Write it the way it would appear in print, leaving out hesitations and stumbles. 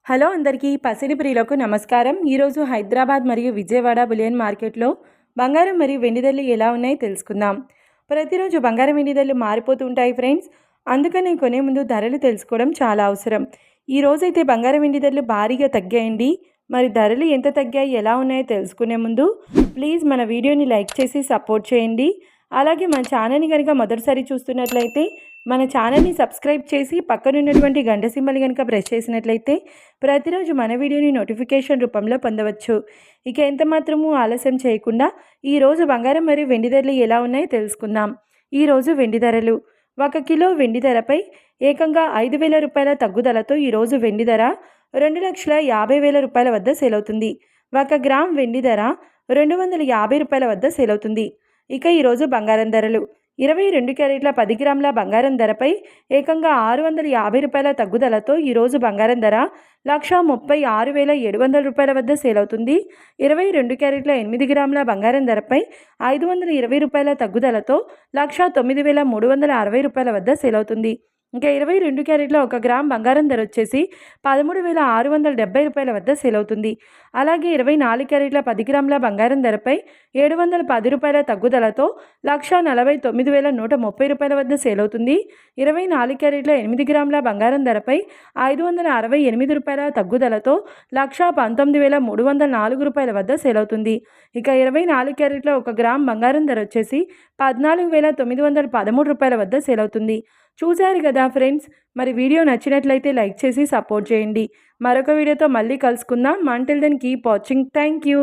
Hello అందరికీ పసిడి ప్రియులకు నమస్కారం. ఈరోజు హైదరాబాద్ మరియు విజయవాడ బులియన్ మార్కెట్లో బంగారం మరియు వెండి ధరలు ఎలా ఉన్నాయో తెలుసుకుందాం. ప్రతిరోజు బంగారం వెండి ధరలు మారిపోతూ ఉంటాయి ఫ్రెండ్స్. అందుకని కొనే ముందు ధరలు తెలుసుకోవడం చాలా అవసరం. ఈ రోజైతే బంగారం వెండి ధరలు భారీగా తగ్గాయండి. మరి ధరలు ఎంత తగ్గాయి, ఎలా ఉన్నాయో తెలుసుకునే ముందు ప్లీజ్ మన వీడియోని లైక్ చేసి సపోర్ట్ చేయండి. అలాగే మన ఛానల్ని కనుక మొదటిసారి చూస్తున్నట్లయితే మన ఛానల్ని సబ్స్క్రైబ్ చేసి పక్కనున్నటువంటి గంట సింబల్ కనుక ప్రెస్ చేసినట్లయితే ప్రతిరోజు మన వీడియోని నోటిఫికేషన్ రూపంలో పొందవచ్చు. ఇక ఎంత మాత్రము ఆలస్యం చేయకుండా ఈరోజు బంగారం మరియు వెండి ధరలు ఎలా ఉన్నాయో తెలుసుకుందాం. ఈరోజు వెండి ధరలు 1 కిలో వెండి ధరపై ఏకంగా 5,000 రూపాయల తగ్గుదలతో ఈరోజు వెండి ధర 2,50,000 రూపాయల వద్ద సేల్ అవుతుంది. 1 గ్రామ్ వెండి ధర 250 రూపాయల వద్ద సేల్ అవుతుంది. ఇక ఈరోజు బంగారం ధరలు 22 క్యారెట్ల 10 గ్రాముల బంగారం ధరపై ఏకంగా 650 రూపాయల తగ్గుదలతో ఈరోజు బంగారం ధర 1,36,700 రూపాయల వద్ద సేల్ అవుతుంది. 22 క్యారెట్ల 8 గ్రాముల బంగారం ధరపై 520 రూపాయల తగ్గుదలతో 1,09,360 రూపాయల వద్ద సేల్ అవుతుంది. ఇంకా 22 క్యారెట్ల 1 గ్రామ్ బంగారం ధర వచ్చేసి 13,670 రూపాయల వద్ద సేల్ అవుతుంది. అలాగే 24 క్యారెట్ల 10 గ్రాముల బంగారం ధరపై 710 రూపాయల తగ్గుదలతో 1,49,130 రూపాయల వద్ద సేల్ అవుతుంది. 24 క్యారెట్ల 8 గ్రాముల బంగారం ధరపై 568 రూపాయల తగ్గుదలతో 1,19,304 రూపాయల వద్ద సేల్ అవుతుంది. ఇక 24 క్యారెట్ల 1 గ్రామ్ బంగారం ధర వచ్చేసి 14,913 రూపాయల వద్ద సేల్ అవుతుంది. చూశారు కదా ఫ్రెండ్స్. మరి వీడియో నచ్చినట్లయితే లైక్ చేసి సపోర్ట్ చేయండి. మరొక వీడియోతో మళ్ళీ కలుసుకుందాం. Until then keep watching. Thank you.